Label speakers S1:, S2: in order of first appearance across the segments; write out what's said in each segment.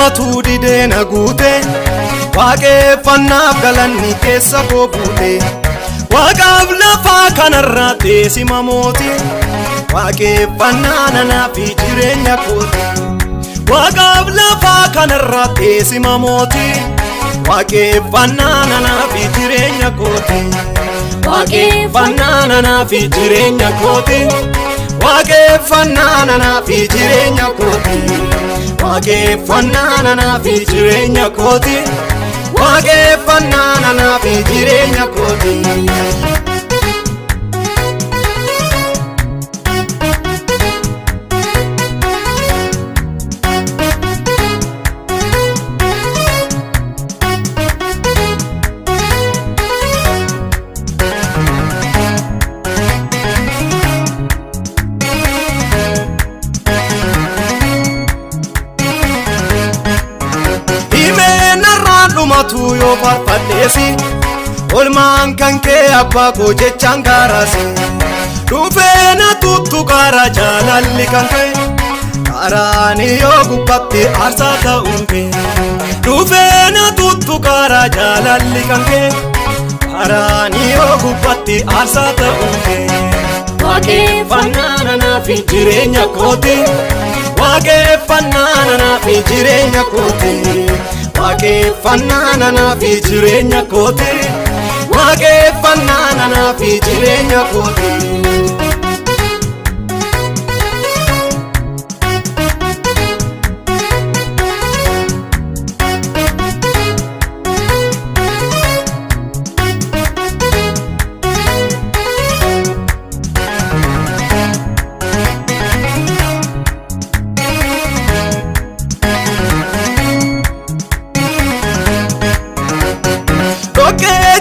S1: dhumatu didee na guute waaqeffannaaf galanni keessa koo buute waaqaaf lafaa kanarraa teessima mooti waaqeffannaan anaa fi jireenya kooti waaqaaf lafaa kanarraa teessima mooti waaqeffannaan anaa fi jireenya kooti waaqeffannaan anaa fi jireenya kooti waaqeffannaan anaa fi jireenya kooti waaqeffannaan anaa fi jireenya kooti waaqeffannaan anaa fi jireenya kooti. Dhumatu yoo farfadheesi olmaan kan kee abbaa koo jechaan gaaraasi dhufee na tuttuqaara jaalalli kan kee karaani yoo gubbatti aarsaa ta'uun kee dhufee na tuttuqaara jaalalli kan kee karaani yoo gubbatti aarsaa ta'uun kee waaqeffannaan anaa fi jireenya kooti waaqeffannaan anaa fi jireenya kooti waaqeffannaan anaa fi jireenya kooti waaqeffannaan anaa fi jireenya kooti.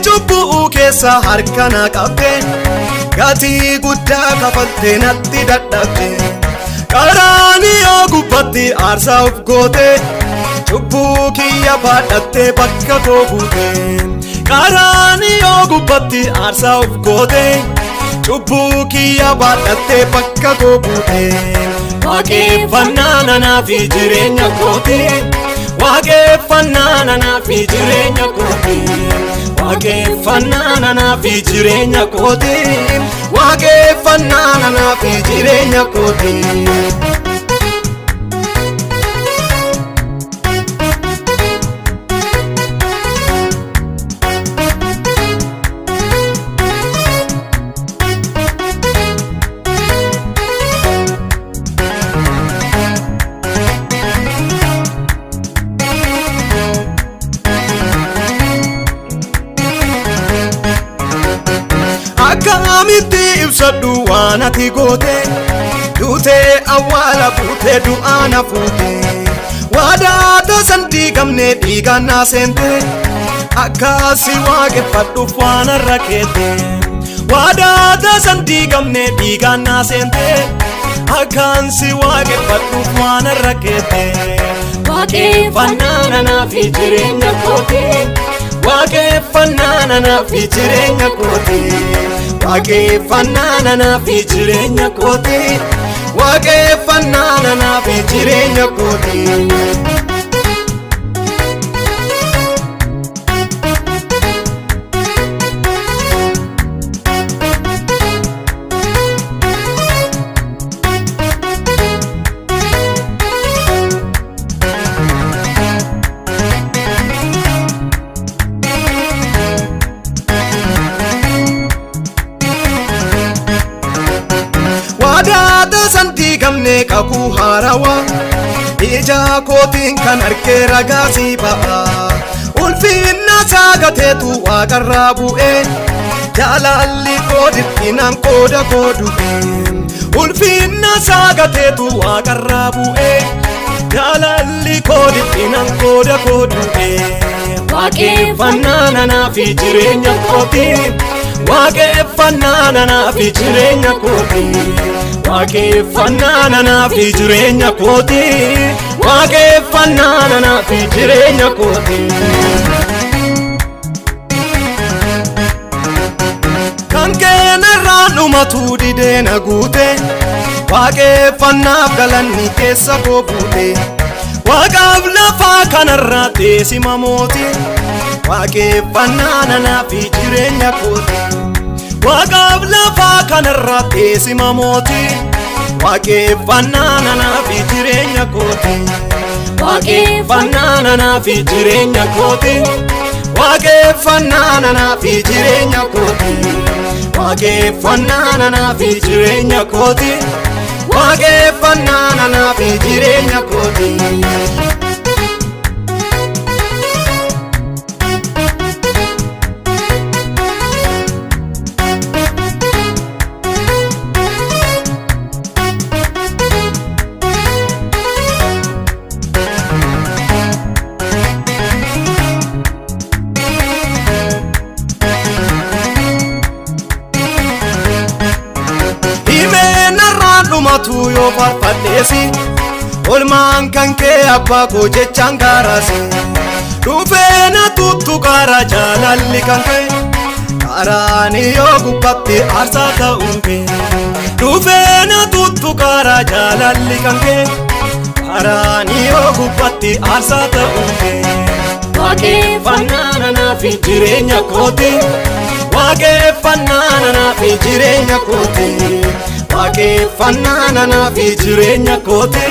S1: Cubbuu keessa harka na qabde gatii guddaa kafalte natti dadhabde karaani yoo gubbatti aarsaa of goote cubbuu kiyya baadhatte bakka koo buute karaani yoo gubbatti aarsaa of goote cubbuu kiyya baadhatte bakka koo buute waaqeffannaan anaa fi jireenya kooti waaqeffannaan anaa fi jireenya kooti waaqeffannaan anaa fi jireenya kooti waaqeffannaan anaa fi jireenya kooti. Akkamitti ibsadhu waan ati goote duutee awwaala fuute du'aana fuute waadaa tasan diigamne dhiigaan naa seente akkasi waaqeffadhuuf waan har'a keete waadaa tasan diigamne dhiigaan naa seente akkansi waaqeffadhuuf waan har'a keete waaqeffannaan anaa fi jireenya kooti waaqeffannaan anaa fi jireenya kooti waaqeffannaan anaa fi jireenya kooti waaqeffannaan anaa fi jireenya kooti. Santi gamne kakuu haarawaa ija kootiin kan argee ragaa si ba'a ulfinna saagateetu waaqarraa bu'ee jaalalli koo dhiphinaan qooda koo du'e ulfinna saagateetu waaqarraa bu'ee jaalalli koo dhiphinaan qooda koo du'e waaqeffannaan anaa fi jireenya kooti waaqeffannaan anaa fi jireenya kooti waaqeffannaan anaa fi jireenya kooti waaqeffannaan anaa fi jireenya kooti. Kan keenarraa dhumatu didee na guute waaqeffannaaf galanni keessa koo buute Waaqaaf lafa kanarra teessima mootii waaqeffannaan anaa fi jireenya kooti. Waaqaaf lafa kanarra teessima mootii waaqeffannaan anaa fi jireenya kooti. Waaqeffannaan anaa fi jireenya kooti. Waaqeffannaan anaa fi jireenya kooti. Waaqeffannaan anaa fi jireenya kooti. Waaqeffannaan anaa fi jireenya kooti. Matu yo farfadheesi olmaan kan kee abbaa koo jechaan gaaraasi. Dhufee na tuttu gaara jaalalli kan kee gaaraani yoo gubbatti aarsaa ta'uun kee. Dhufee na tuttu gaara jaalalli kan kee gaaraani yoo gubbatti aarsaa ta'uun kee. Waaqeffannaan anaa fi jireenya kooti. Waaqeffannaan anaa fi jireenya kooti. Waaqeffannaan anaa fi jireenya kooti.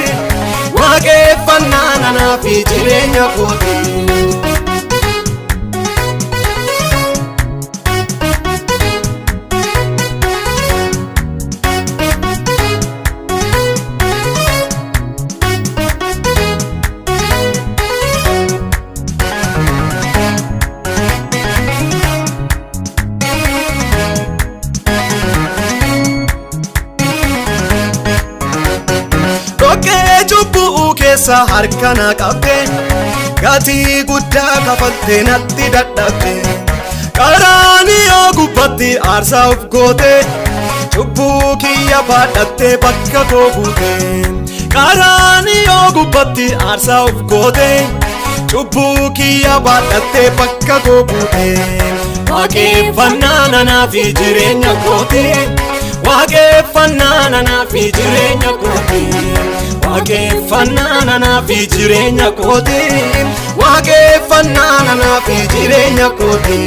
S1: Waaqeffannaan anaa fi jireenya kooti. Cubbuu keessa harkana qabdee gatii guddaa kafalte natti dadhabde. Qaraanii yoo gubbatti aarsaa of goote cubbuu kiyya baadhattee bakka koo buute. Qaraanii yoo gubbatti aarsaa of goote cubbuu kiyya baadhattee bakka koo buute. Waaqeffannaan anaa fi jireenya kooti. Waaqeffannaan anaa fi jireenya kooti. Waaqeffannaan anaa fi jireenya kooti. Waaqeffannaan anaa fi jireenya kooti.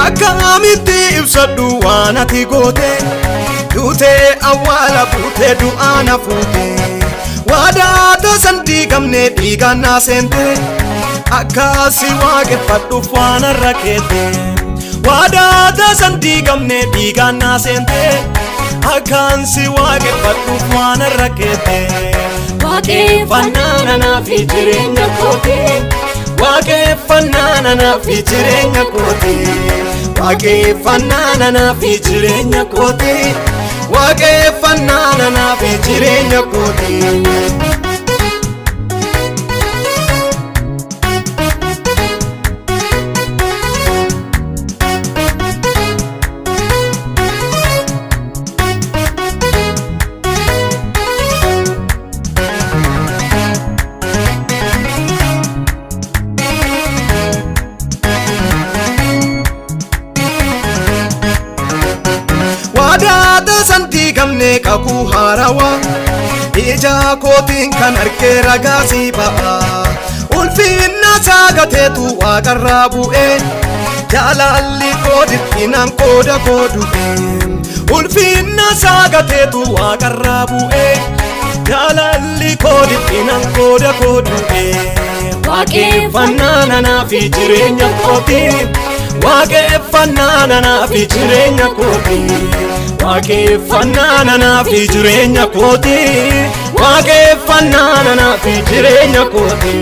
S1: Akkamitti ibsadhu waan ati goote. Duutee awwaala buutee du'aa na fuute. Waadaa tasan diigamne dhiigaan na seente. Akkasi waaqeffadhuuf waan har'a keete. Waadaa tasan diigamne dhiigaan na seente. Akkasi waaqeffadhuuf waan har'a keete. Waaqeffannaan anaa fi jireenya kooti. Waaqeffannaan anaa fi jireenya kooti. Waaqeffannaan anaa fi jireenya kooti. Waaqeffannaan anaa fi jireenya kooti. Tasan diigamne kakuu haarawaa ija kootiin kan argee ragaa si ba'a. Ulfinna saagateetu waaqarraa bu'ee jaalalli koo dhiphinaan qooda koo du'ee. Ulfinna saagateetu waaqarraa bu'ee jaalalli koo dhiphinaan qooda koo du'ee. Waaqeffannaan anaa fi jireenya kooti. Waaqeffannaan anaa fi jireenya kooti. Waaqeffannaan anaa fi jireenya kooti. Waaqeffannaan anaa fi jireenya kooti.